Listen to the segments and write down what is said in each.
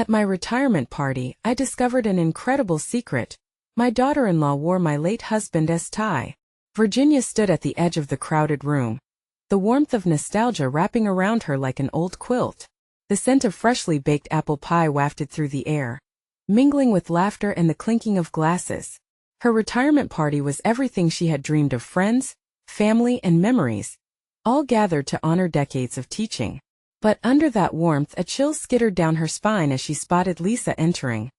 At my retirement party, I discovered an incredible secret. My daughter-in-law wore my late husband's tie. Virginia stood at the edge of the crowded room, the warmth of nostalgia wrapping around her like an old quilt. The scent of freshly baked apple pie wafted through the air, mingling with laughter and the clinking of glasses. Her retirement party was everything she had dreamed of: friends, family, and memories, all gathered to honor decades of teaching. But under that warmth, a chill skittered down her spine as she spotted Lisa entering.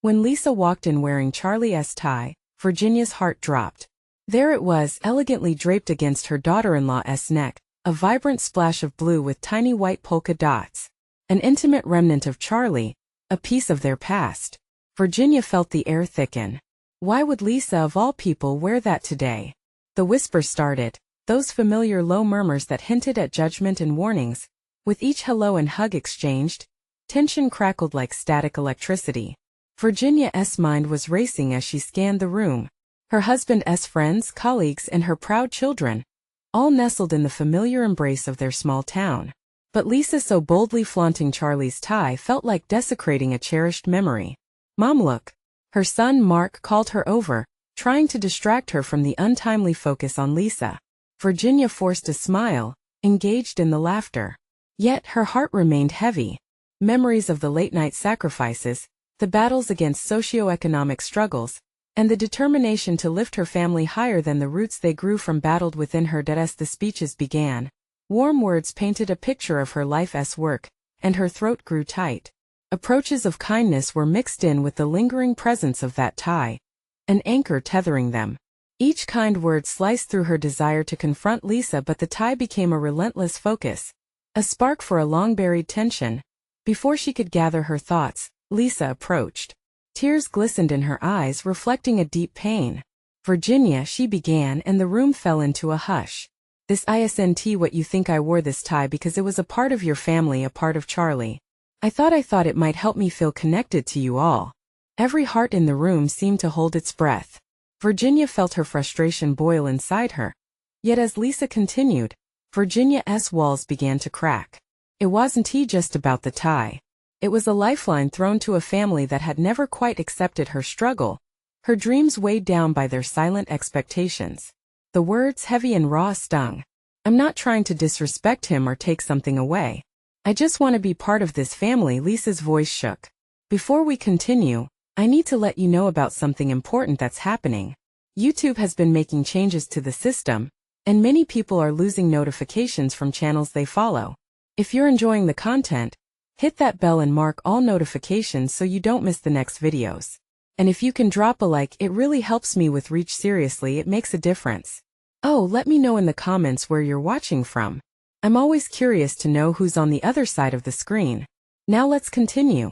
When Lisa walked in wearing Charlie's tie, Virginia's heart dropped. There it was, elegantly draped against her daughter-in-law's neck, a vibrant splash of blue with tiny white polka dots. An intimate remnant of Charlie, a piece of their past. Virginia felt the air thicken. Why would Lisa of all people wear that today? The whisper started, those familiar low murmurs that hinted at judgment and warnings. With each hello and hug exchanged, tension crackled like static electricity. Virginia's mind was racing as she scanned the room. Her husband's friends, colleagues, and her proud children, all nestled in the familiar embrace of their small town. But Lisa so boldly flaunting Charlie's tie felt like desecrating a cherished memory. "Mom, look." Her son Mark called her over, trying to distract her from the untimely focus on Lisa. Virginia forced a smile, engaged in the laughter. Yet her heart remained heavy. Memories of the late-night sacrifices, the battles against socioeconomic struggles, and the determination to lift her family higher than the roots they grew from battled within her. As the speeches began, warm words painted a picture of her life's work, and her throat grew tight. Approaches of kindness were mixed in with the lingering presence of that tie, an anchor tethering them. Each kind word sliced through her desire to confront Lisa, but the tie became a relentless focus, a spark for a long-buried tension. Before she could gather her thoughts, Lisa approached. Tears glistened in her eyes, reflecting a deep pain. "Virginia," she began, and the room fell into a hush. "This isn't what you think. I wore this tie because it was a part of your family, a part of Charlie. I thought it might help me feel connected to you all." Every heart in the room seemed to hold its breath. Virginia felt her frustration boil inside her. Yet as Lisa continued, Virginia's walls began to crack. It wasn't just about the tie. It was a lifeline thrown to a family that had never quite accepted her struggle, her dreams weighed down by their silent expectations. The words, heavy and raw, stung. "I'm not trying to disrespect him or take something away. I just want to be part of this family." Lisa's voice shook. "Before we continue, I need to let you know about something important that's happening. YouTube has been making changes to the system, and many people are losing notifications from channels they follow. If you're enjoying the content, hit that bell and mark all notifications so you don't miss the next videos. And if you can drop a like, it really helps me with reach. Seriously, it makes a difference. Oh, let me know in the comments where you're watching from. I'm always curious to know who's on the other side of the screen. Now let's continue."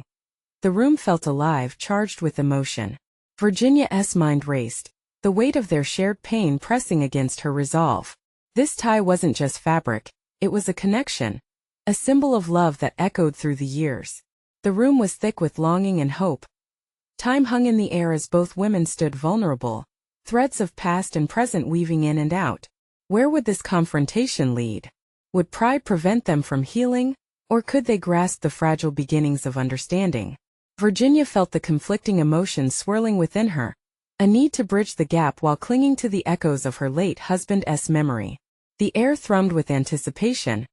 The room felt alive, charged with emotion. Virginia's mind raced, the weight of their shared pain pressing against her resolve. This tie wasn't just fabric, it was a connection, a symbol of love that echoed through the years. The room was thick with longing and hope. Time hung in the air as both women stood vulnerable, threads of past and present weaving in and out. Where would this confrontation lead? Would pride prevent them from healing, or could they grasp the fragile beginnings of understanding? Virginia felt the conflicting emotions swirling within her, a need to bridge the gap while clinging to the echoes of her late husband's memory. The air thrummed with anticipation,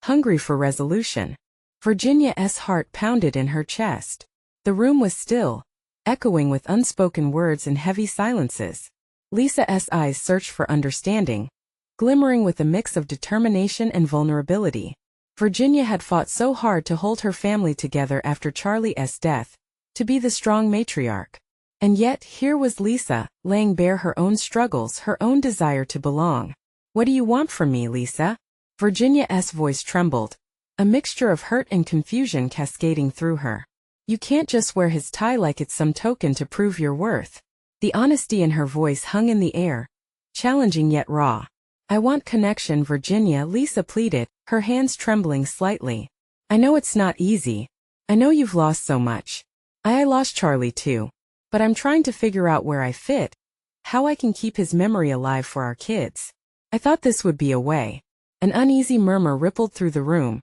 hungry for resolution. Virginia's heart pounded in her chest. The room was still, echoing with unspoken words and heavy silences. Lisa's eyes searched for understanding, glimmering with a mix of determination and vulnerability. Virginia had fought so hard to hold her family together after Charlie's death, to be the strong matriarch. And yet, here was Lisa, laying bare her own struggles, her own desire to belong. "What do you want from me, Lisa?" Virginia's voice trembled, a mixture of hurt and confusion cascading through her. "You can't just wear his tie like it's some token to prove your worth." The honesty in her voice hung in the air, challenging yet raw. "I want connection, Virginia," Lisa pleaded, her hands trembling slightly. "I know it's not easy. I know you've lost so much. I lost Charlie too. But I'm trying to figure out where I fit, how I can keep his memory alive for our kids. I thought this would be a way." An uneasy murmur rippled through the room,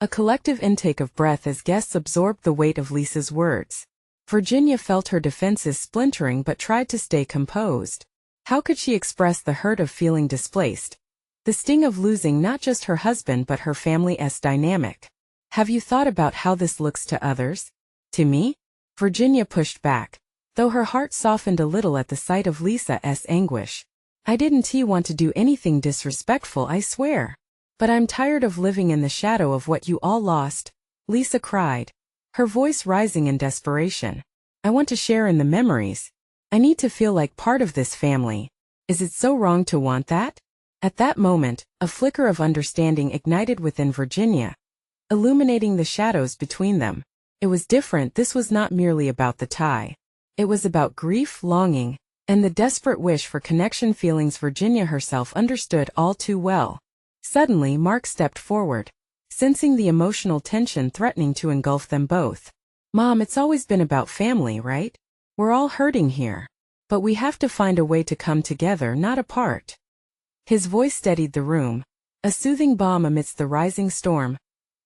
A collective intake of breath as guests absorbed the weight of Lisa's words. Virginia felt her defenses splintering but tried to stay composed. How could she express the hurt of feeling displaced? The sting of losing not just her husband but her family's dynamic. Have you thought about how this looks to others? To me? Virginia pushed back, though her heart softened a little at the sight of Lisa's anguish. I didn't want to do anything disrespectful, I swear. But I'm tired of living in the shadow of what you all lost, Lisa cried, her voice rising in desperation. I want to share in the memories. I need to feel like part of this family. Is it so wrong to want that? At that moment, a flicker of understanding ignited within Virginia, illuminating the shadows between them. It was different. This was not merely about the tie. It was about grief, longing, and the desperate wish for connection, feelings Virginia herself understood all too well. Suddenly, Mark stepped forward, sensing the emotional tension threatening to engulf them both. Mom, it's always been about family, right? We're all hurting here. But we have to find a way to come together, not apart. His voice steadied the room, a soothing balm amidst the rising storm.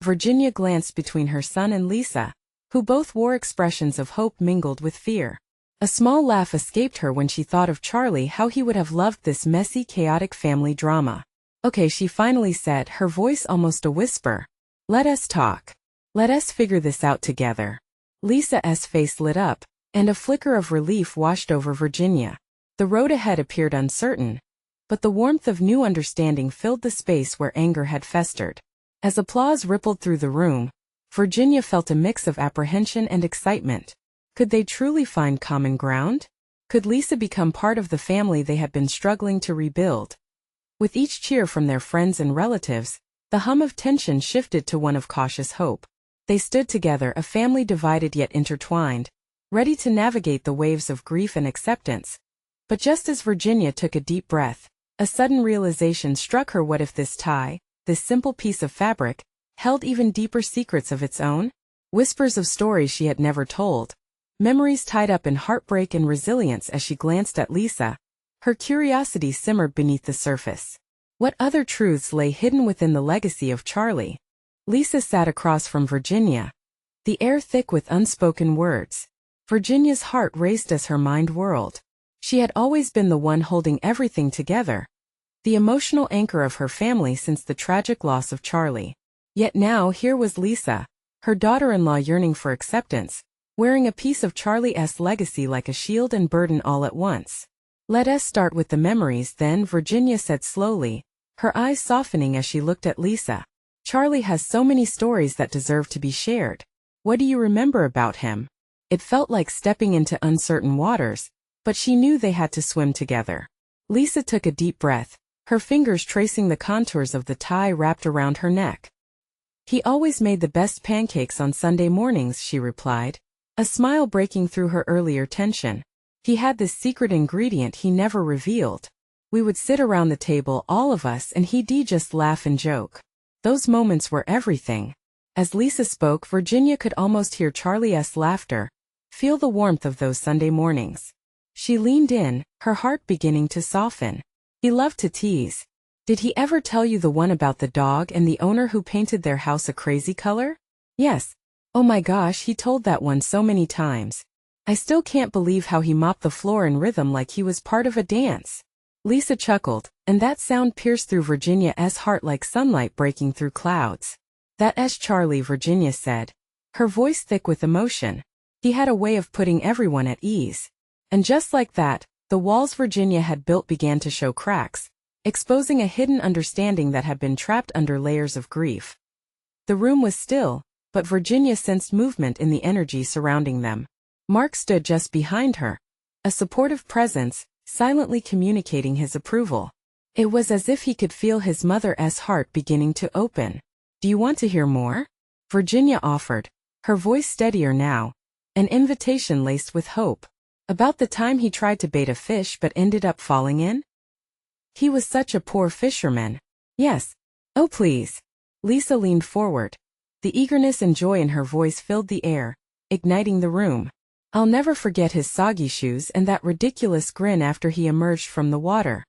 Virginia glanced between her son and Lisa, who both wore expressions of hope mingled with fear. A small laugh escaped her when she thought of Charlie, how he would have loved this messy, chaotic family drama. Okay, she finally said, her voice almost a whisper. Let us talk. Let us figure this out together. Lisa's face lit up, and a flicker of relief washed over Virginia. The road ahead appeared uncertain, but the warmth of new understanding filled the space where anger had festered. As applause rippled through the room, Virginia felt a mix of apprehension and excitement. Could they truly find common ground? Could Lisa become part of the family they had been struggling to rebuild? With each cheer from their friends and relatives, the hum of tension shifted to one of cautious hope. They stood together, a family divided yet intertwined, ready to navigate the waves of grief and acceptance. But just as Virginia took a deep breath, a sudden realization struck her. What if this tie, this simple piece of fabric, held even deeper secrets of its own? Whispers of stories she had never told. Memories tied up in heartbreak and resilience. As she glanced at Lisa, her curiosity simmered beneath the surface. What other truths lay hidden within the legacy of Charlie? Lisa sat across from Virginia, the air thick with unspoken words. Virginia's heart raced as her mind whirled. She had always been the one holding everything together, the emotional anchor of her family since the tragic loss of Charlie. Yet now here was Lisa, her daughter-in-law, yearning for acceptance, wearing a piece of Charlie's legacy like a shield and burden all at once. Let us start with the memories then, Virginia said slowly, her eyes softening as she looked at Lisa. Charlie has so many stories that deserve to be shared. What do you remember about him? It felt like stepping into uncertain waters, but she knew they had to swim together. Lisa took a deep breath, her fingers tracing the contours of the tie wrapped around her neck. He always made the best pancakes on Sunday mornings, she replied, a smile breaking through her earlier tension. He had this secret ingredient he never revealed. We would sit around the table, all of us, and he'd just laugh and joke. Those moments were everything. As Lisa spoke, Virginia could almost hear Charlie's laughter, feel the warmth of those Sunday mornings. She leaned in, her heart beginning to soften. He loved to tease. Did he ever tell you the one about the dog and the owner who painted their house a crazy color? Yes. Oh my gosh, he told that one so many times. I still can't believe how he mopped the floor in rhythm like he was part of a dance. Lisa chuckled, and that sound pierced through Virginia's heart like sunlight breaking through clouds. That's Charlie, Virginia said, her voice thick with emotion. He had a way of putting everyone at ease. And just like that, the walls Virginia had built began to show cracks, exposing a hidden understanding that had been trapped under layers of grief. The room was still, but Virginia sensed movement in the energy surrounding them. Mark stood just behind her, a supportive presence, silently communicating his approval. It was as if he could feel his mother's heart beginning to open. Do you want to hear more? Virginia offered, her voice steadier now, an invitation laced with hope. About the time he tried to bait a fish but ended up falling in? He was such a poor fisherman. Yes. Oh please. Lisa leaned forward. The eagerness and joy in her voice filled the air, igniting the room. I'll never forget his soggy shoes and that ridiculous grin after he emerged from the water.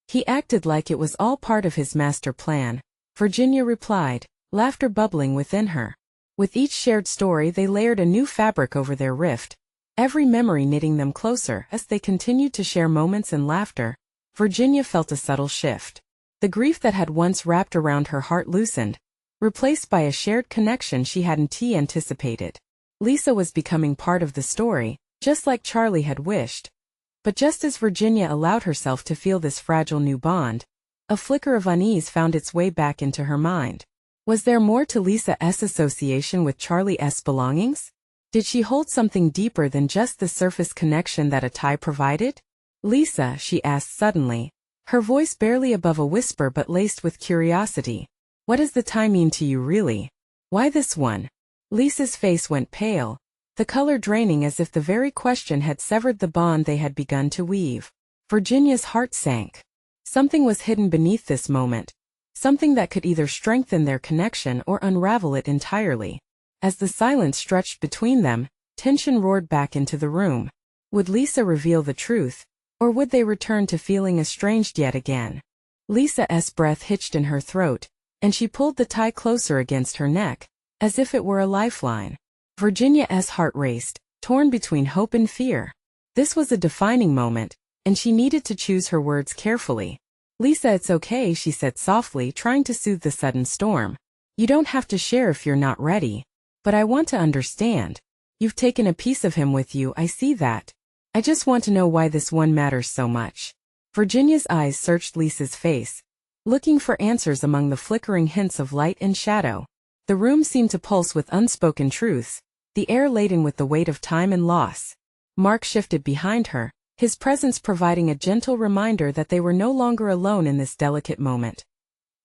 He acted like it was all part of his master plan, Virginia replied, laughter bubbling within her. With each shared story they layered a new fabric over their rift, every memory knitting them closer. As they continued to share moments and laughter, Virginia felt a subtle shift. The grief that had once wrapped around her heart loosened, replaced by a shared connection she hadn't anticipated. Lisa was becoming part of the story, just like Charlie had wished. But just as Virginia allowed herself to feel this fragile new bond, a flicker of unease found its way back into her mind. Was there more to Lisa's association with Charlie's belongings? Did she hold something deeper than just the surface connection that a tie provided? Lisa, she asked suddenly, her voice barely above a whisper but laced with curiosity. What does the tie mean to you really? Why this one? Lisa's face went pale, the color draining as if the very question had severed the bond they had begun to weave. Virginia's heart sank. Something was hidden beneath this moment, something that could either strengthen their connection or unravel it entirely. As the silence stretched between them, tension roared back into the room. Would Lisa reveal the truth, or would they return to feeling estranged yet again? Lisa's breath hitched in her throat, and she pulled the tie closer against her neck, as if it were a lifeline. Virginia's heart raced, torn between hope and fear. This was a defining moment, and she needed to choose her words carefully. Lisa, it's okay, she said softly, trying to soothe the sudden storm. You don't have to share if you're not ready. But I want to understand. You've taken a piece of him with you, I see that. I just want to know why this one matters so much. Virginia's eyes searched Lisa's face, looking for answers among the flickering hints of light and shadow. The room seemed to pulse with unspoken truths, the air laden with the weight of time and loss. Mark shifted behind her, his presence providing a gentle reminder that they were no longer alone in this delicate moment.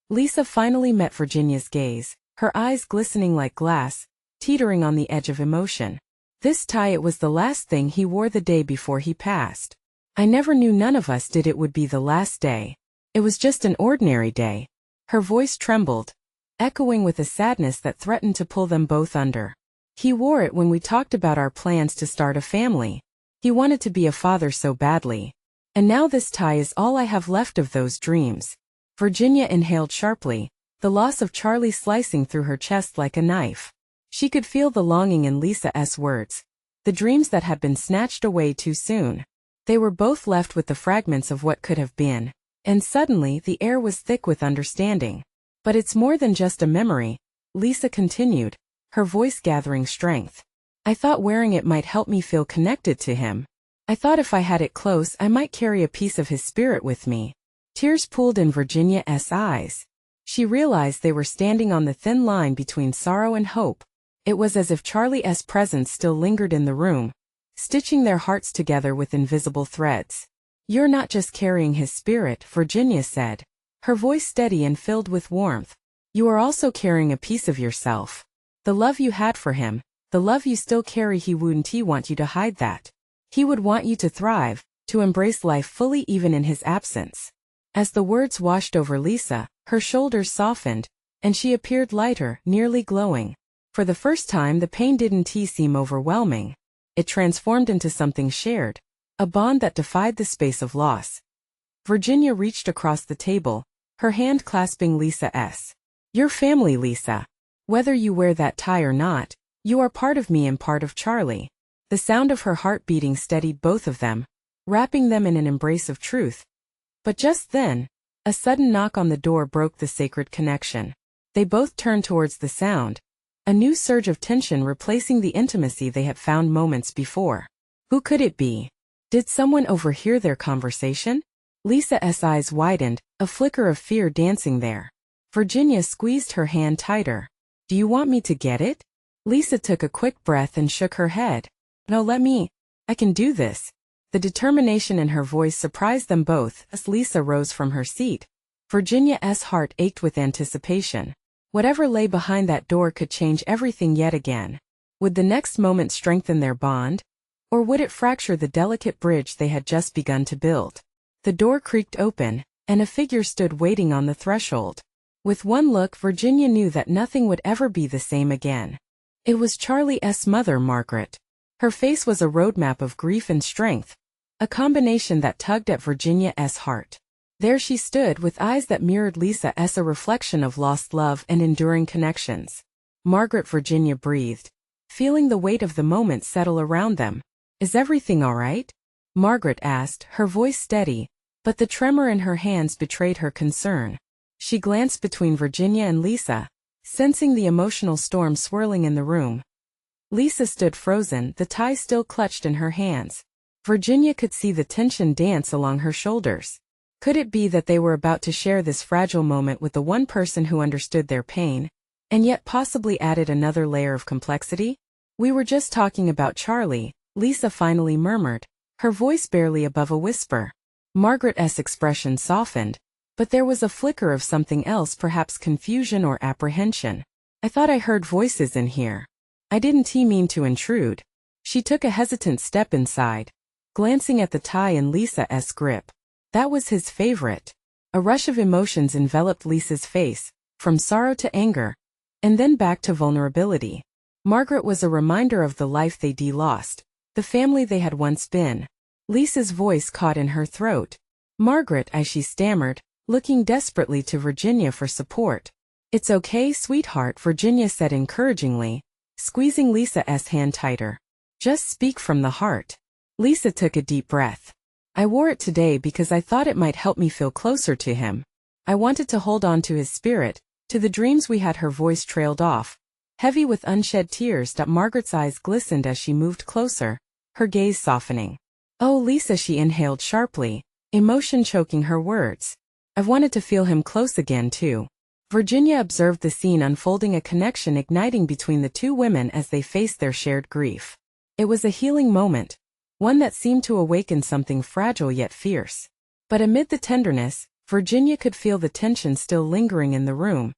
Lisa finally met Virginia's gaze, her eyes glistening like glass, teetering on the edge of emotion. This tie, it was the last thing he wore the day before he passed. I never knew, none of us did, it would be the last day. It was just an ordinary day. Her voice trembled, echoing with a sadness that threatened to pull them both under. He wore it when we talked about our plans to start a family. He wanted to be a father so badly. And now this tie is all I have left of those dreams. Virginia inhaled sharply, the loss of Charlie slicing through her chest like a knife. She could feel the longing in Lisa's words, the dreams that had been snatched away too soon. They were both left with the fragments of what could have been, and suddenly the air was thick with understanding. But it's more than just a memory, Lisa continued, her voice gathering strength. I thought wearing it might help me feel connected to him. I thought if I had it close I might carry a piece of his spirit with me. Tears pooled in Virginia's eyes. She realized they were standing on the thin line between sorrow and hope. It was as if Charlie's presence still lingered in the room, stitching their hearts together with invisible threads. You're not just carrying his spirit, Virginia said, her voice steady and filled with warmth. You are also carrying a piece of yourself. The love you had for him, the love you still carry. He wouldn't want you to hide that. He would want you to thrive, to embrace life fully even in his absence. As the words washed over Lisa, her shoulders softened, and she appeared lighter, nearly glowing. For the first time the pain didn't seem overwhelming. It transformed into something shared, a bond that defied the space of loss. Virginia reached across the table, her hand clasping Lisa's. Your family, Lisa. Whether you wear that tie or not, you are part of me and part of Charlie. The sound of her heart beating steadied both of them, wrapping them in an embrace of truth. But just then, a sudden knock on the door broke the sacred connection. They both turned towards the sound, a new surge of tension replacing the intimacy they had found moments before. Who could it be? Did someone overhear their conversation? Lisa's eyes widened, a flicker of fear dancing there. Virginia squeezed her hand tighter. Do you want me to get it? Lisa took a quick breath and shook her head. No, let me. I can do this. The determination in her voice surprised them both as Lisa rose from her seat. Virginia's heart ached with anticipation. Whatever lay behind that door could change everything yet again. Would the next moment strengthen their bond? Or would it fracture the delicate bridge they had just begun to build? The door creaked open, and a figure stood waiting on the threshold. With one look, Virginia knew that nothing would ever be the same again. It was Charlie's mother, Margaret. Her face was a roadmap of grief and strength, a combination that tugged at Virginia's heart. There she stood with eyes that mirrored Lisa as a reflection of lost love and enduring connections. Margaret Virginia breathed, feeling the weight of the moment settle around them. Is everything all right? Margaret asked, her voice steady, but the tremor in her hands betrayed her concern. She glanced between Virginia and Lisa, sensing the emotional storm swirling in the room. Lisa stood frozen, the tie still clutched in her hands. Virginia could see the tension dance along her shoulders. Could it be that they were about to share this fragile moment with the one person who understood their pain, and yet possibly added another layer of complexity? We were just talking about Charlie, Lisa finally murmured, her voice barely above a whisper. Margaret's expression softened, but there was a flicker of something else, perhaps confusion or apprehension. I thought I heard voices in here. I didn't mean to intrude. She took a hesitant step inside, glancing at the tie in Lisa's grip. That was his favorite. A rush of emotions enveloped Lisa's face, from sorrow to anger, and then back to vulnerability. Margaret was a reminder of the life they'd lost, the family they had once been. Lisa's voice caught in her throat. Margaret, as she stammered, looking desperately to Virginia for support. It's okay, sweetheart, Virginia said encouragingly, squeezing Lisa's hand tighter. Just speak from the heart. Lisa took a deep breath. I wore it today because I thought it might help me feel closer to him. I wanted to hold on to his spirit, to the dreams we had. Her voice trailed off, heavy with unshed tears. Margaret's eyes glistened as she moved closer, her gaze softening. Oh, Lisa, she inhaled sharply, emotion choking her words. I've wanted to feel him close again too. Virginia observed the scene unfolding, a connection igniting between the two women as they faced their shared grief. It was a healing moment, one that seemed to awaken something fragile yet fierce. But amid the tenderness, Virginia could feel the tension still lingering in the room,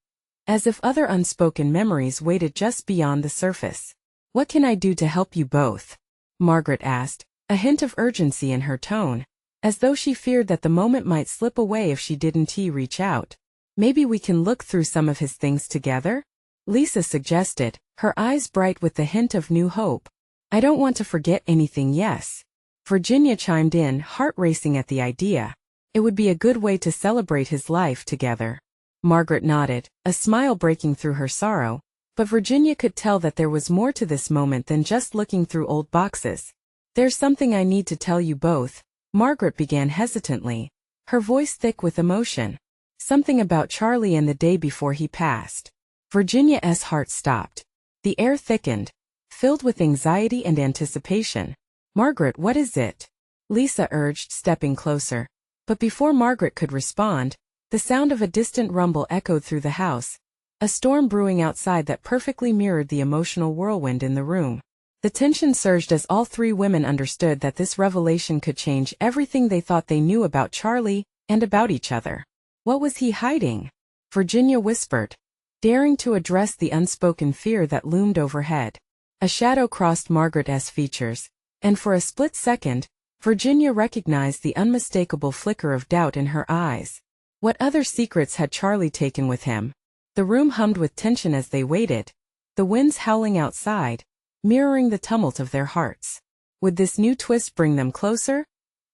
as if other unspoken memories waited just beyond the surface. What can I do to help you both? Margaret asked, a hint of urgency in her tone, as though she feared that the moment might slip away if she didn't reach out. Maybe we can look through some of his things together? Lisa suggested, her eyes bright with the hint of new hope. I don't want to forget anything, yes. Virginia chimed in, heart racing at the idea. It would be a good way to celebrate his life together. Margaret nodded, a smile breaking through her sorrow, but Virginia could tell that there was more to this moment than just looking through old boxes. There's something I need to tell you both, Margaret began hesitantly, her voice thick with emotion. Something about Charlie and the day before he passed. Virginia's heart stopped. The air thickened, filled with anxiety and anticipation. Margaret, what is it? Lisa urged, stepping closer. But before Margaret could respond, the sound of a distant rumble echoed through the house, a storm brewing outside that perfectly mirrored the emotional whirlwind in the room. The tension surged as all three women understood that this revelation could change everything they thought they knew about Charlie and about each other. What was he hiding? Virginia whispered, daring to address the unspoken fear that loomed overhead. A shadow crossed Margaret's features, and for a split second, Virginia recognized the unmistakable flicker of doubt in her eyes. What other secrets had Charlie taken with him? The room hummed with tension as they waited, the winds howling outside, mirroring the tumult of their hearts. Would this new twist bring them closer?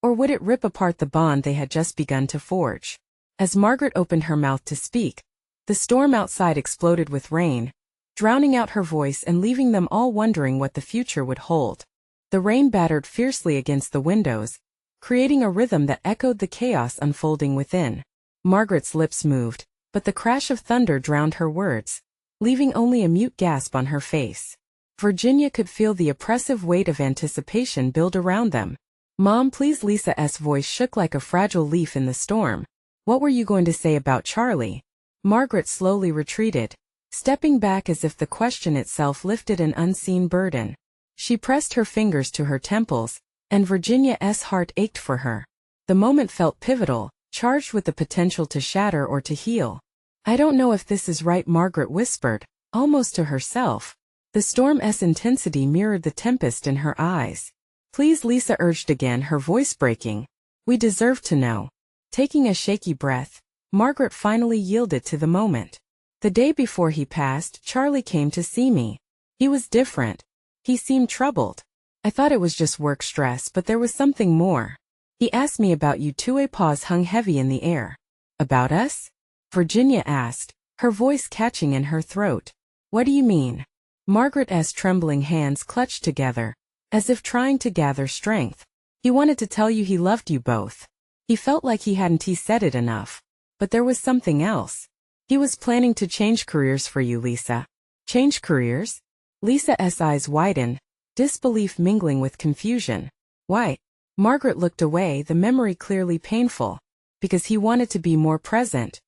Or would it rip apart the bond they had just begun to forge? As Margaret opened her mouth to speak, the storm outside exploded with rain, drowning out her voice and leaving them all wondering what the future would hold. The rain battered fiercely against the windows, creating a rhythm that echoed the chaos unfolding within. Margaret's lips moved, but the crash of thunder drowned her words, leaving only a mute gasp on her face. Virginia could feel the oppressive weight of anticipation build around them. Mom, please. Lisa's voice shook like a fragile leaf in the storm. What were you going to say about Charlie? Margaret slowly retreated, stepping back as if the question itself lifted an unseen burden. She pressed her fingers to her temples, and Virginia's heart ached for her. The moment felt pivotal, charged with the potential to shatter or to heal. I don't know if this is right, Margaret whispered, almost to herself. The storm's intensity mirrored the tempest in her eyes. Please, Lisa urged again, her voice breaking. We deserve to know. Taking a shaky breath, Margaret finally yielded to the moment. The day before he passed, Charlie came to see me. He was different. He seemed troubled. I thought it was just work stress, but there was something more. He asked me about you too. A pause hung heavy in the air. About us? Virginia asked, her voice catching in her throat. What do you mean? Margaret's trembling hands clutched together, as if trying to gather strength. He wanted to tell you he loved you both. He felt like he hadn't said it enough. But there was something else. He was planning to change careers for you, Lisa. Change careers? Lisa's eyes widened, disbelief mingling with confusion. Why? Margaret looked away, the memory clearly painful. Because he wanted to be more present.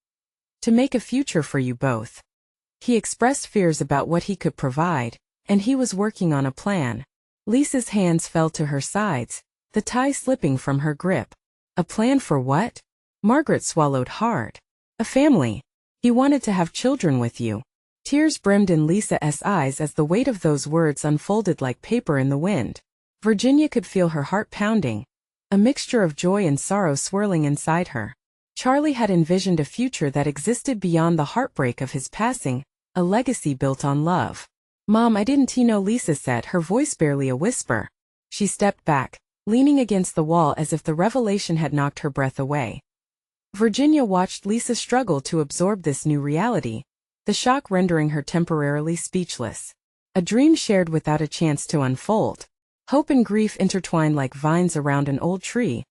To make a future for you both. He expressed fears about what he could provide, and he was working on a plan. Lisa's hands fell to her sides, the tie slipping from her grip. A plan for what? Margaret swallowed hard. A family. He wanted to have children with you. Tears brimmed in Lisa's eyes as the weight of those words unfolded like paper in the wind. Virginia could feel her heart pounding, a mixture of joy and sorrow swirling inside her. Charlie had envisioned a future that existed beyond the heartbreak of his passing, a legacy built on love. Mom, I didn't know, Lisa said, her voice barely a whisper. She stepped back, leaning against the wall as if the revelation had knocked her breath away. Virginia watched Lisa struggle to absorb this new reality, the shock rendering her temporarily speechless. A dream shared without a chance to unfold. Hope and grief intertwined like vines around an old tree,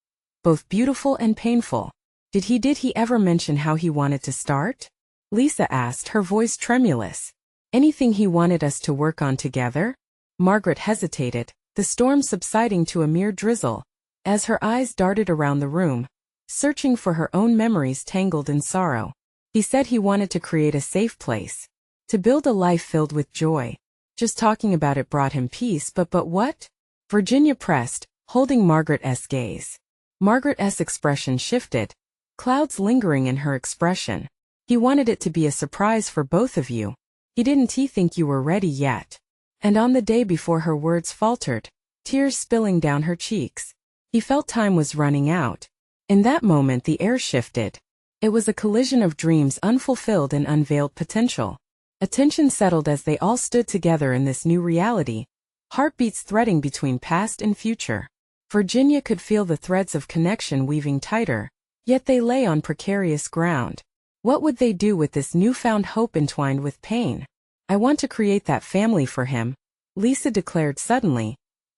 both beautiful and painful. Did he ever mention how he wanted to start? Lisa asked, her voice tremulous. Anything he wanted us to work on together? Margaret hesitated, the storm subsiding to a mere drizzle, as her eyes darted around the room, searching for her own memories tangled in sorrow. He said he wanted to create a safe place, to build a life filled with joy. Just talking about it brought him peace, but what? Virginia pressed, holding Margaret's gaze. Margaret's expression shifted, clouds lingering in her expression. He wanted it to be a surprise for both of you. He didn't think you were ready yet. And on the day before her words faltered, tears spilling down her cheeks, he felt time was running out. In that moment the air shifted. It was a collision of dreams unfulfilled and unveiled potential. Attention settled as they all stood together in this new reality, heartbeats threading between past and future. Virginia could feel the threads of connection weaving tighter, yet they lay on precarious ground. What would they do with this newfound hope entwined with pain? I want to create that family for him, Lisa declared suddenly,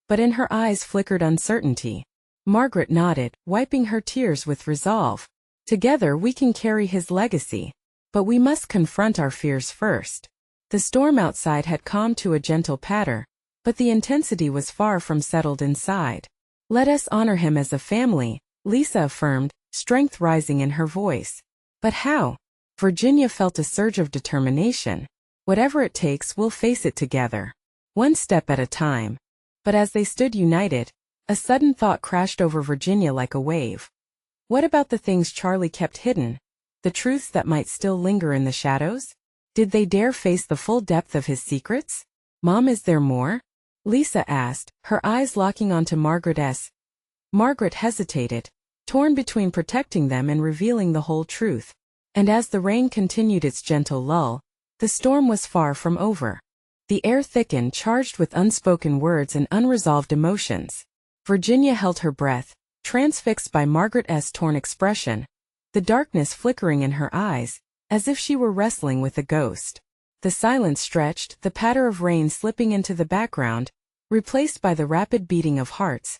but in her eyes flickered uncertainty. Margaret nodded, wiping her tears with resolve. Together we can carry his legacy. But we must confront our fears first. The storm outside had calmed to a gentle patter, but the intensity was far from settled inside. Let us honor him as a family, Lisa affirmed, strength rising in her voice. But how? Virginia felt a surge of determination. Whatever it takes, we'll face it together. One step at a time. But as they stood united, a sudden thought crashed over Virginia like a wave. What about the things Charlie kept hidden? The truths that might still linger in the shadows? Did they dare face the full depth of his secrets? Mom, is there more? Lisa asked, her eyes locking onto Margaret's. Margaret hesitated, torn between protecting them and revealing the whole truth. And as the rain continued its gentle lull, the storm was far from over. The air thickened, charged with unspoken words and unresolved emotions. Virginia held her breath, transfixed by Margaret's torn expression, the darkness flickering in her eyes, as if she were wrestling with a ghost. The silence stretched, the patter of rain slipping into the background, replaced by the rapid beating of hearts.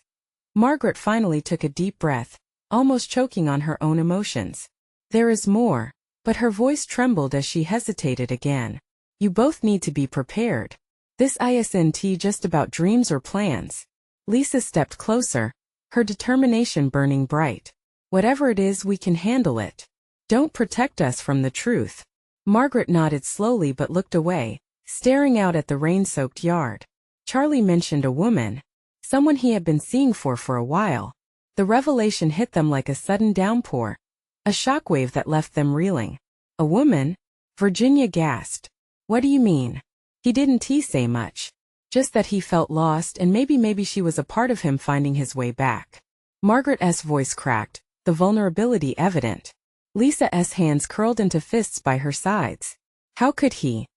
Margaret finally took a deep breath, almost choking on her own emotions. There is more, but her voice trembled as she hesitated again. You both need to be prepared. This isn't just about dreams or plans. Lisa stepped closer, her determination burning bright. Whatever it is, we can handle it. Don't protect us from the truth. Margaret nodded slowly but looked away, staring out at the rain-soaked yard. Charlie mentioned a woman, someone he had been seeing for a while. The revelation hit them like a sudden downpour, a shockwave that left them reeling. A woman? Virginia gasped. What do you mean? He didn't say much. Just that he felt lost and maybe she was a part of him finding his way back. Margaret's voice cracked, the vulnerability evident. Lisa's hands curled into fists by her sides. How could he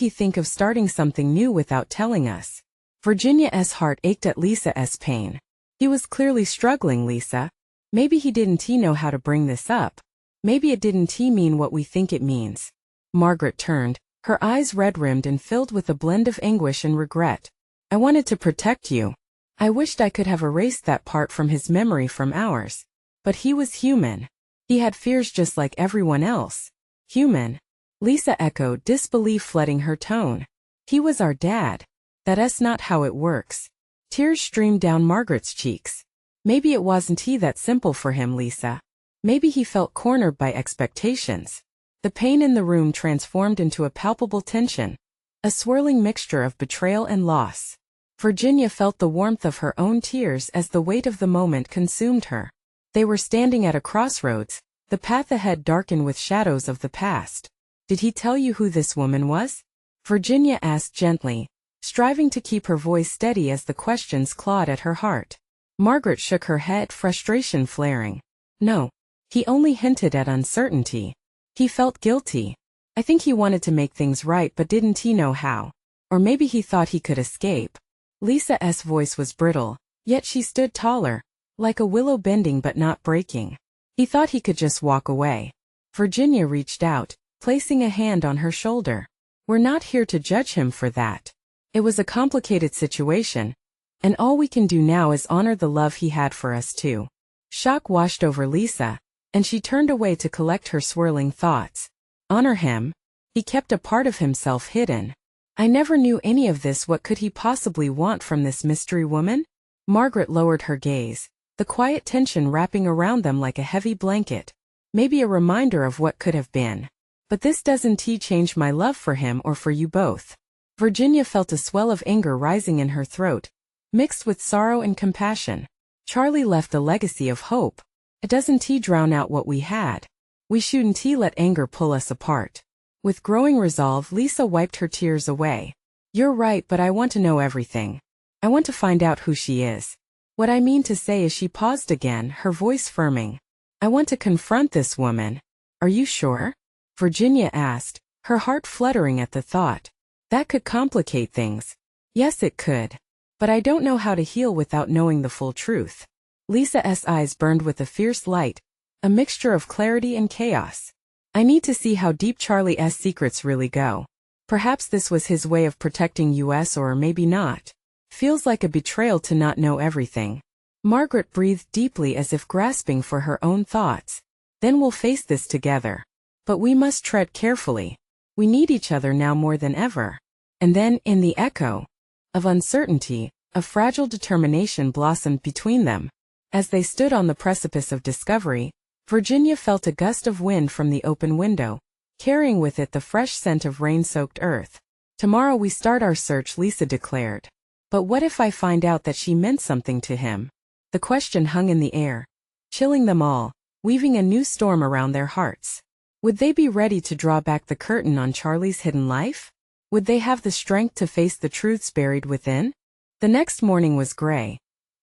think of starting something new without telling us? Virginia's heart ached at Lisa's pain. He was clearly struggling, Lisa. Maybe he didn't know how to bring this up. Maybe it didn't mean what we think it means. Margaret turned, her eyes red-rimmed and filled with a blend of anguish and regret. I wanted to protect you. I wished I could have erased that part from his memory from ours. But he was human. He had fears just like everyone else. Human? Lisa echoed, disbelief flooding her tone. He was our dad. That's not how it works. Tears streamed down Margaret's cheeks. Maybe it wasn't that simple for him, Lisa. Maybe he felt cornered by expectations. The pain in the room transformed into a palpable tension, a swirling mixture of betrayal and loss. Virginia felt the warmth of her own tears as the weight of the moment consumed her. They were standing at a crossroads, the path ahead darkened with shadows of the past. Did he tell you who this woman was? Virginia asked gently, striving to keep her voice steady as the questions clawed at her heart. Margaret shook her head, frustration flaring. No. He only hinted at uncertainty. He felt guilty. I think he wanted to make things right but didn't know how. Or maybe he thought he could escape. Lisa's voice was brittle, yet she stood taller, like a willow bending but not breaking. He thought he could just walk away. Virginia reached out, placing a hand on her shoulder. We're not here to judge him for that. It was a complicated situation, and all we can do now is honor the love he had for us too. Shock washed over Lisa, and she turned away to collect her swirling thoughts. Honor him? He kept a part of himself hidden. I never knew any of this. What could he possibly want from this mystery woman? Margaret lowered her gaze, the quiet tension wrapping around them like a heavy blanket. Maybe a reminder of what could have been. But this doesn't change my love for him or for you both. Virginia felt a swell of anger rising in her throat, mixed with sorrow and compassion. Charlie left a legacy of hope. It doesn't drown out what we had. We shouldn't let anger pull us apart. With growing resolve, Lisa wiped her tears away. You're right, but I want to know everything. I want to find out who she is. What I mean to say is, she paused again, her voice firming. I want to confront this woman. Are you sure? Virginia asked, her heart fluttering at the thought. That could complicate things. Yes, it could. But I don't know how to heal without knowing the full truth. Lisa's eyes burned with a fierce light, a mixture of clarity and chaos. I need to see how deep Charlie's secrets really go. Perhaps this was his way of protecting us, or maybe not. Feels like a betrayal to not know everything. Margaret breathed deeply as if grasping for her own thoughts. Then we'll face this together. But we must tread carefully. We need each other now more than ever. And then, in the echo of uncertainty, a fragile determination blossomed between them. As they stood on the precipice of discovery, Virginia felt a gust of wind from the open window, carrying with it the fresh scent of rain-soaked earth. Tomorrow we start our search, Lisa declared. But what if I find out that she meant something to him? The question hung in the air, chilling them all, weaving a new storm around their hearts. Would they be ready to draw back the curtain on Charlie's hidden life? Would they have the strength to face the truths buried within? The next morning was gray,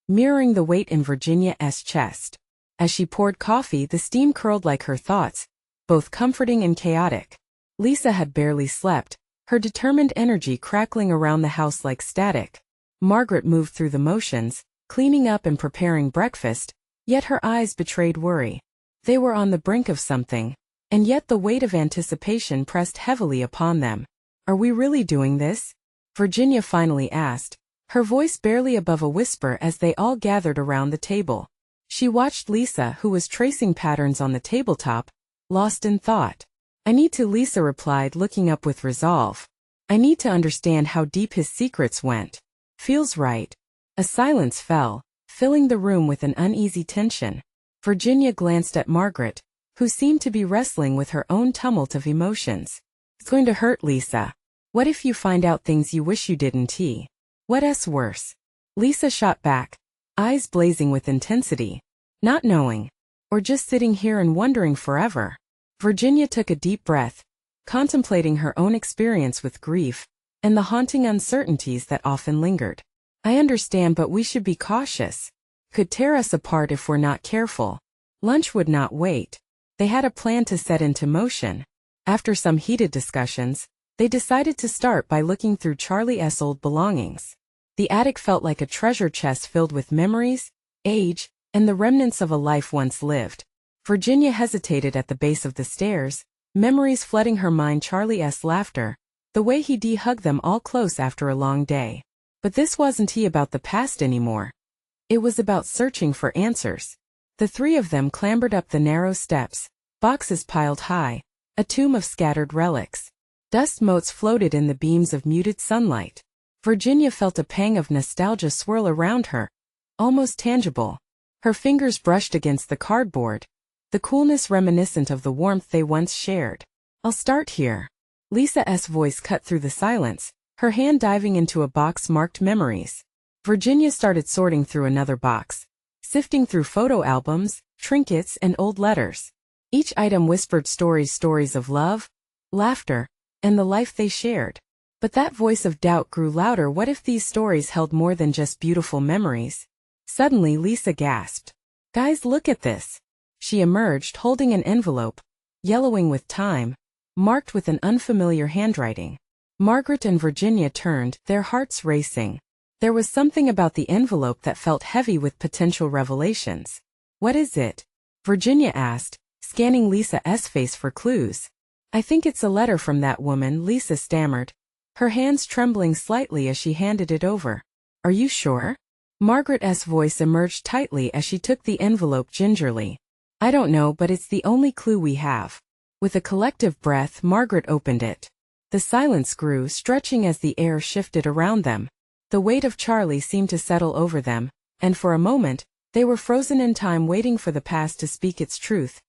mirroring the weight in Virginia's chest. As she poured coffee, the steam curled like her thoughts, both comforting and chaotic. Lisa had barely slept, her determined energy crackling around the house like static. Margaret moved through the motions, cleaning up and preparing breakfast, yet her eyes betrayed worry. They were on the brink of something, and yet the weight of anticipation pressed heavily upon them. Are we really doing this? Virginia finally asked, her voice barely above a whisper as they all gathered around the table. She watched Lisa, who was tracing patterns on the tabletop, lost in thought. I need to, Lisa replied, looking up with resolve. I need to understand how deep his secrets went. Feels right. A silence fell, filling the room with an uneasy tension. Virginia glanced at Margaret, who seemed to be wrestling with her own tumult of emotions. It's going to hurt, Lisa. What if you find out things you wish you didn't? What's worse? Lisa shot back, eyes blazing with intensity. Not knowing. Or just sitting here and wondering forever. Virginia took a deep breath, contemplating her own experience with grief, and the haunting uncertainties that often lingered. I understand, but we should be cautious. Could tear us apart if we're not careful. Lunch would not wait. They had a plan to set into motion. After some heated discussions, they decided to start by looking through Charlie's old belongings. The attic felt like a treasure chest filled with memories, age, and the remnants of a life once lived. Virginia hesitated at the base of the stairs, memories flooding her mind. Charlie's laughter, the way he hugged them all close after a long day. But this wasn't about the past anymore. It was about searching for answers. The three of them clambered up the narrow steps, boxes piled high, a tomb of scattered relics. Dust motes floated in the beams of muted sunlight. Virginia felt a pang of nostalgia swirl around her, almost tangible. Her fingers brushed against the cardboard, the coolness reminiscent of the warmth they once shared. "I'll start here." Lisa's voice cut through the silence, her hand diving into a box marked memories. Virginia started sorting through another box, sifting through photo albums, trinkets, and old letters. Each item whispered stories of love, laughter, and the life they shared. But that voice of doubt grew louder. What if these stories held more than just beautiful memories? Suddenly Lisa gasped. "Guys, look at this." She emerged holding an envelope, yellowing with time, marked with an unfamiliar handwriting. Margaret and Virginia turned, their hearts racing. There was something about the envelope that felt heavy with potential revelations. "What is it?" Virginia asked, scanning Lisa's face for clues. "I think it's a letter from that woman," Lisa stammered, her hands trembling slightly as she handed it over. "Are you sure?" Margaret's voice emerged tightly as she took the envelope gingerly. "I don't know, but it's the only clue we have." With a collective breath, Margaret opened it. The silence grew, stretching as the air shifted around them. The weight of Charlie seemed to settle over them, and for a moment, they were frozen in time, waiting for the past to speak its truth.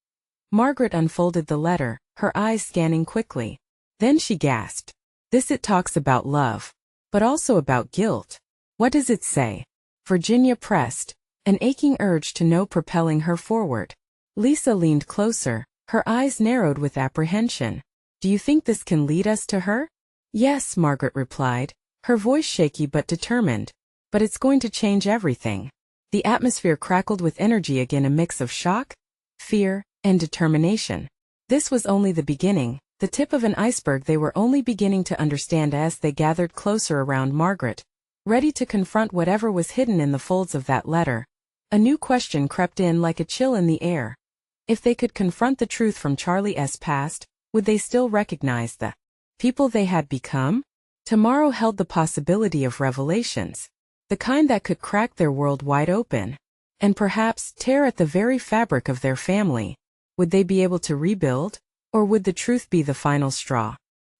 Margaret unfolded the letter, her eyes scanning quickly. Then she gasped. It talks about love, but also about guilt. What does it say?" Virginia pressed, an aching urge to know propelling her forward. Lisa leaned closer, her eyes narrowed with apprehension. "Do you think this can lead us to her?" "Yes," Margaret replied, her voice shaky but determined. "But it's going to change everything." The atmosphere crackled with energy again, a mix of shock, fear, and determination. This was only the beginning, the tip of an iceberg they were only beginning to understand as they gathered closer around Margaret, ready to confront whatever was hidden in the folds of that letter. A new question crept in like a chill in the air. If they could confront the truth from Charlie's past, would they still recognize the people they had become? Tomorrow held the possibility of revelations, the kind that could crack their world wide open, and perhaps tear at the very fabric of their family. Would they be able to rebuild, or would the truth be the final straw?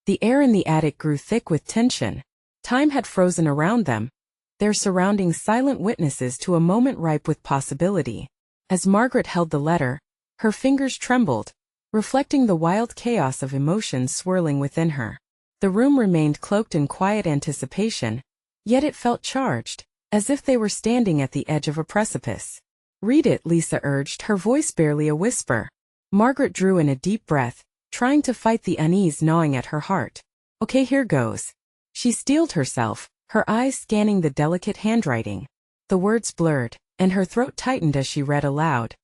The air in the attic grew thick with tension. Time had frozen around them, their surroundings silent witnesses to a moment ripe with possibility. As Margaret held the letter, her fingers trembled, reflecting the wild chaos of emotions swirling within her. The room remained cloaked in quiet anticipation, yet it felt charged, as if they were standing at the edge of a precipice. "Read it," Lisa urged, her voice barely a whisper. Margaret drew in a deep breath, trying to fight the unease gnawing at her heart. "Okay, here goes." She steeled herself, her eyes scanning the delicate handwriting. The words blurred, and her throat tightened as she read aloud.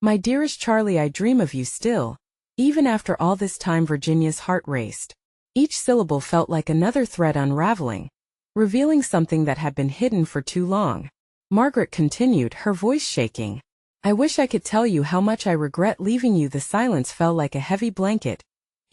"My dearest Charlie, I dream of you still, even after all this time." Virginia's heart raced. Each syllable felt like another thread unraveling, revealing something that had been hidden for too long. Margaret continued, her voice shaking. "I wish I could tell you how much I regret leaving you." The silence fell like a heavy blanket,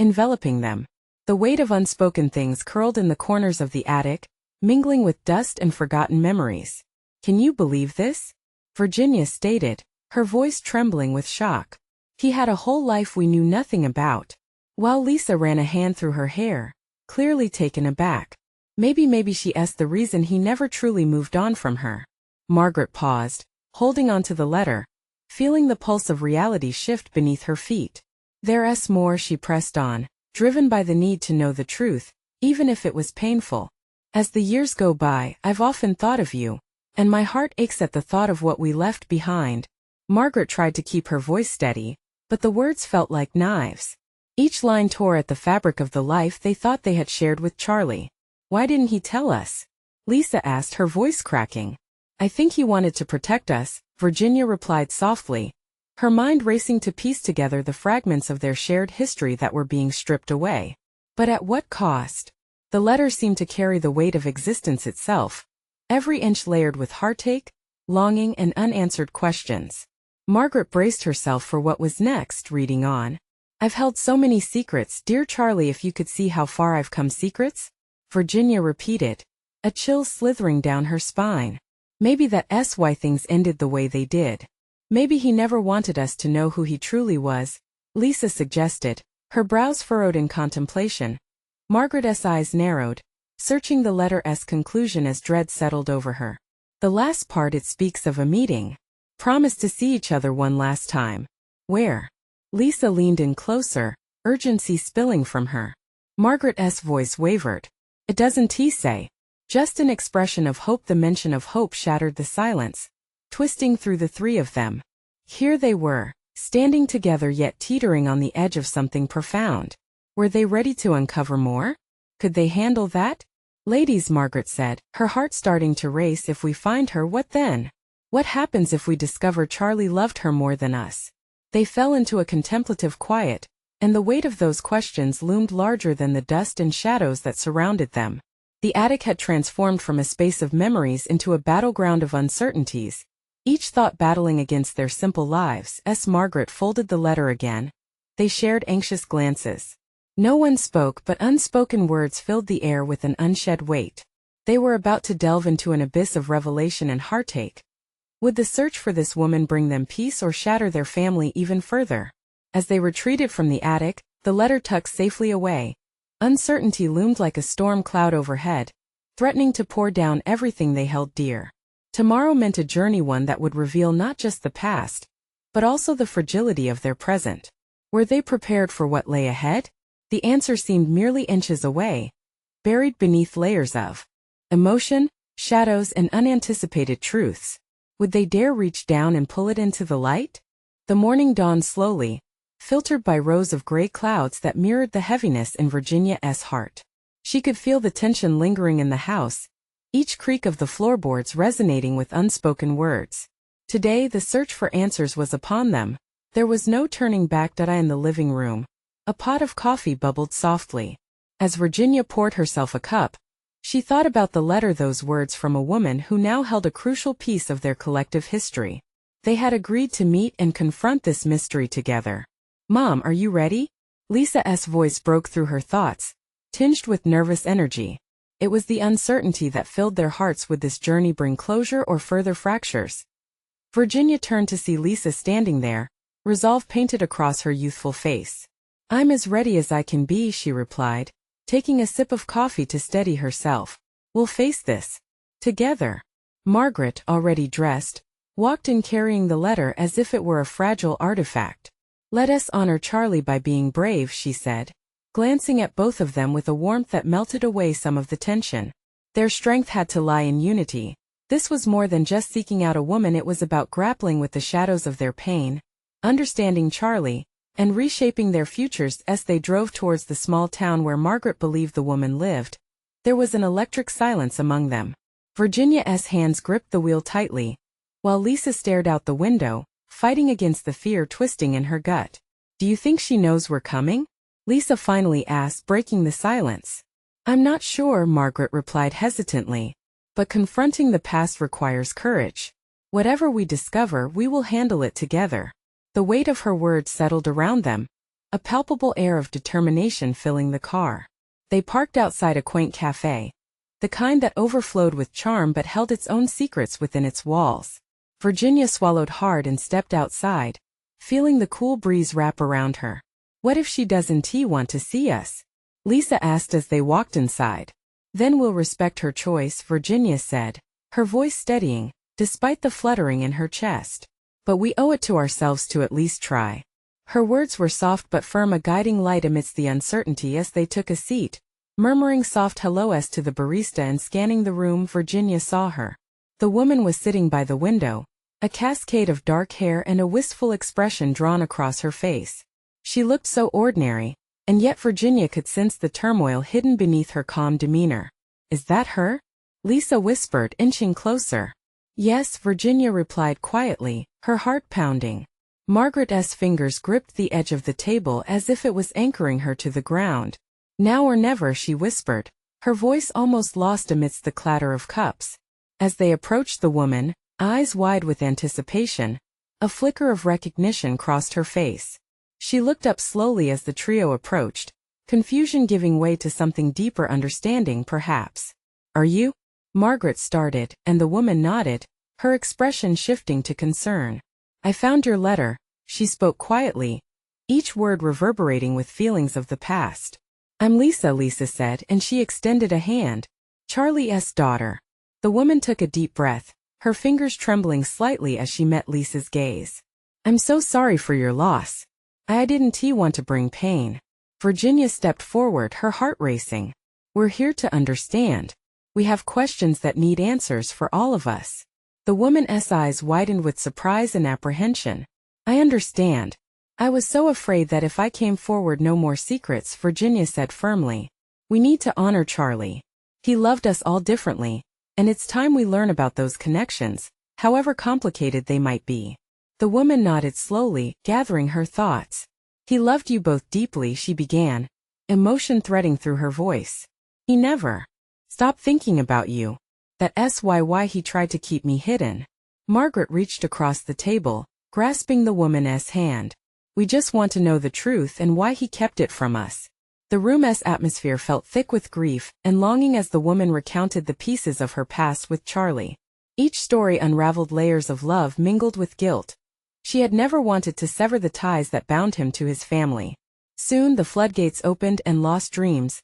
enveloping them. The weight of unspoken things curled in the corners of the attic, mingling with dust and forgotten memories. "Can you believe this?" Virginia stated, her voice trembling with shock. "He had a whole life we knew nothing about." While Lisa ran a hand through her hair, clearly taken aback. Maybe she asked the reason he never truly moved on from her. Margaret paused, holding on to the letter, feeling the pulse of reality shift beneath her feet. "There's more," she pressed on, driven by the need to know the truth, even if it was painful. "As the years go by, I've often thought of you, and my heart aches at the thought of what we left behind." Margaret tried to keep her voice steady, but the words felt like knives. Each line tore at the fabric of the life they thought they had shared with Charlie. "Why didn't he tell us?" Lisa asked, her voice cracking. "I think he wanted to protect us," Virginia replied softly, her mind racing to piece together the fragments of their shared history that were being stripped away. But at what cost? The letter seemed to carry the weight of existence itself, every inch layered with heartache, longing, and unanswered questions. Margaret braced herself for what was next, reading on. I've held so many secrets, dear Charlie, if you could see how far I've come. Secrets? Virginia repeated, a chill slithering down her spine. Maybe that's why things ended the way they did. Maybe he never wanted us to know who he truly was, Lisa suggested, her brows furrowed in contemplation. Margaret's eyes narrowed, searching the letter's conclusion as dread settled over her. The last part, it speaks of a meeting. Promised to see each other one last time. Where? Lisa leaned in closer, urgency spilling from her. Margaret's voice wavered. It doesn't he say? Just an expression of hope. The mention of hope shattered the silence, twisting through the three of them. Here they were, standing together yet teetering on the edge of something profound. Were they ready to uncover more? Could they handle that? Ladies, Margaret said, her heart starting to race, if we find her, what then? What happens if we discover Charlie loved her more than us? They fell into a contemplative quiet, and the weight of those questions loomed larger than the dust and shadows that surrounded them. The attic had transformed from a space of memories into a battleground of uncertainties, each thought battling against their simple lives. As Margaret folded the letter again, they shared anxious glances. No one spoke, but unspoken words filled the air with an unshed weight. They were about to delve into an abyss of revelation and heartache. Would the search for this woman bring them peace or shatter their family even further? As they retreated from the attic, the letter tucked safely away, uncertainty loomed like a storm cloud overhead, threatening to pour down everything they held dear. Tomorrow meant a journey, one that would reveal not just the past, but also the fragility of their present. Were they prepared for what lay ahead? The answer seemed merely inches away, buried beneath layers of emotion, shadows, and unanticipated truths. Would they dare reach down and pull it into the light? The morning dawned slowly, filtered by rows of gray clouds that mirrored the heaviness in Virginia's heart. She could feel the tension lingering in the house, each creak of the floorboards resonating with unspoken words. Today the search for answers was upon them. There was no turning back. In the living room, a pot of coffee bubbled softly. As Virginia poured herself a cup, she thought about the letter, those words from a woman who now held a crucial piece of their collective history. They had agreed to meet and confront this mystery together. Mom, are you ready? Lisa's voice broke through her thoughts, tinged with nervous energy. It was the uncertainty that filled their hearts. Would this journey bring closure or further fractures? Virginia turned to see Lisa standing there, resolve painted across her youthful face. I'm as ready as I can be, she replied, taking a sip of coffee to steady herself. We'll face this together. Margaret, already dressed, walked in carrying the letter as if it were a fragile artifact. Let us honor Charlie by being brave, she said, glancing at both of them with a warmth that melted away some of the tension. Their strength had to lie in unity. This was more than just seeking out a woman, it was about grappling with the shadows of their pain, understanding Charlie, and reshaping their futures. As they drove towards the small town where Margaret believed the woman lived, there was an electric silence among them. Virginia's hands gripped the wheel tightly, while Lisa stared out the window, fighting against the fear twisting in her gut. Do you think she knows we're coming? Lisa finally asked, breaking the silence. I'm not sure, Margaret replied hesitantly, but confronting the past requires courage. Whatever we discover, we will handle it together. The weight of her words settled around them, a palpable air of determination filling the car. They parked outside a quaint cafe, the kind that overflowed with charm but held its own secrets within its walls. Virginia swallowed hard and stepped outside, feeling the cool breeze wrap around her. What if she doesn't want to see us? Lisa asked as they walked inside. Then we'll respect her choice, Virginia said, her voice steadying, despite the fluttering in her chest. But we owe it to ourselves to at least try. Her words were soft but firm, a guiding light amidst the uncertainty. As they took a seat, murmuring soft hellos to the barista and scanning the room, Virginia saw her. The woman was sitting by the window, a cascade of dark hair and a wistful expression drawn across her face. She looked so ordinary, and yet Virginia could sense the turmoil hidden beneath her calm demeanor. Is that her? Lisa whispered, inching closer. Yes, Virginia replied quietly, her heart pounding. Margaret's fingers gripped the edge of the table as if it was anchoring her to the ground. Now or never, she whispered, her voice almost lost amidst the clatter of cups. As they approached the woman, eyes wide with anticipation. A flicker of recognition crossed her face. She looked up slowly as the trio approached, confusion giving way to something deeper, understanding perhaps. "Are you?" Margaret started, and the woman nodded, her expression shifting to concern. "I found your letter," she spoke quietly, each word reverberating with feelings of the past. "I'm Lisa," Lisa said, and she extended a hand. "Charlie's daughter." The woman took a deep breath, her fingers trembling slightly as she met Lisa's gaze. "I'm so sorry for your loss. I didn't want to bring pain." Virginia stepped forward, her heart racing. "We're here to understand. We have questions that need answers for all of us." The woman's eyes widened with surprise and apprehension. "I understand. I was so afraid that if I came forward no more secrets," Virginia said firmly. "We need to honor Charlie. He loved us all differently, and it's time we learn about those connections, however complicated they might be." The woman nodded slowly, gathering her thoughts. "He loved you both deeply," she began, emotion threading through her voice. "He never stopped thinking about you. That's why he tried to keep me hidden." Margaret reached across the table, grasping the woman's hand. "We just want to know the truth and why he kept it from us." The room's atmosphere felt thick with grief and longing as the woman recounted the pieces of her past with Charlie. Each story unraveled layers of love mingled with guilt. She had never wanted to sever the ties that bound him to his family. Soon the floodgates opened and lost dreams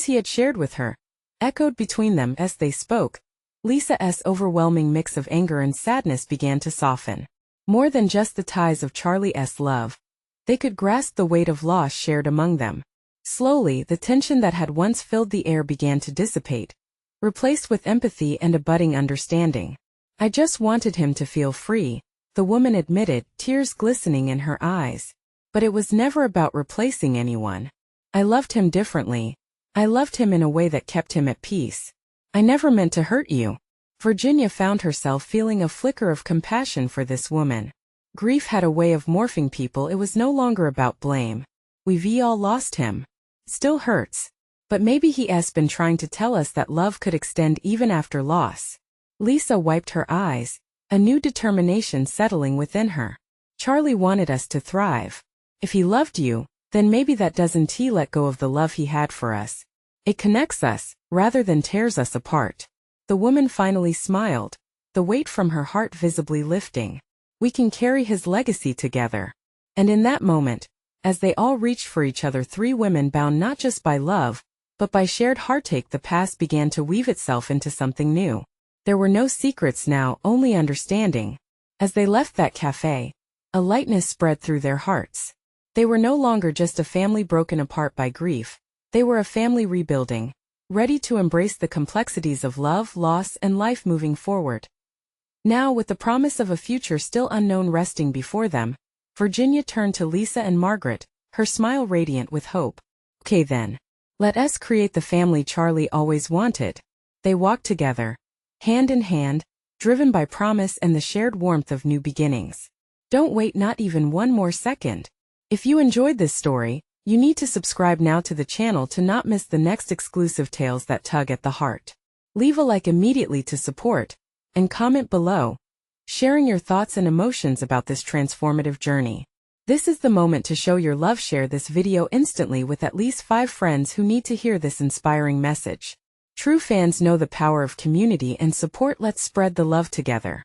he had shared with her, echoed between them as they spoke. Lisa's overwhelming mix of anger and sadness began to soften. More than just the ties of Charlie's love, they could grasp the weight of loss shared among them. Slowly, the tension that had once filled the air began to dissipate, replaced with empathy and a budding understanding. "I just wanted him to feel free," the woman admitted, tears glistening in her eyes. "But it was never about replacing anyone. I loved him differently. I loved him in a way that kept him at peace. I never meant to hurt you." Virginia found herself feeling a flicker of compassion for this woman. Grief had a way of morphing people. It was no longer about blame. "We've all lost him. Still hurts. But maybe he's been trying to tell us that love could extend even after loss." Lisa wiped her eyes, a new determination settling within her. "Charlie wanted us to thrive. If he loved you, then maybe that doesn't let go of the love he had for us. It connects us, rather than tears us apart." The woman finally smiled, the weight from her heart visibly lifting. "We can carry his legacy together." And in that moment, as they all reached for each other, three women bound not just by love, but by shared heartache, the past began to weave itself into something new. There were no secrets now, only understanding. As they left that cafe, a lightness spread through their hearts. They were no longer just a family broken apart by grief. They were a family rebuilding, ready to embrace the complexities of love, loss, and life moving forward. Now, with the promise of a future still unknown resting before them, Virginia turned to Lisa and Margaret, her smile radiant with hope. "Okay then. Let us create the family Charlie always wanted." They walked together, hand in hand, driven by promise and the shared warmth of new beginnings. Don't wait not even one more second. If you enjoyed this story, you need to subscribe now to the channel to not miss the next exclusive tales that tug at the heart. Leave a like immediately to support, and comment below, sharing your thoughts and emotions about this transformative journey. This is the moment to show your love. Share this video instantly with at least 5 friends who need to hear this inspiring message. True fans know the power of community and support. Let's spread the love together.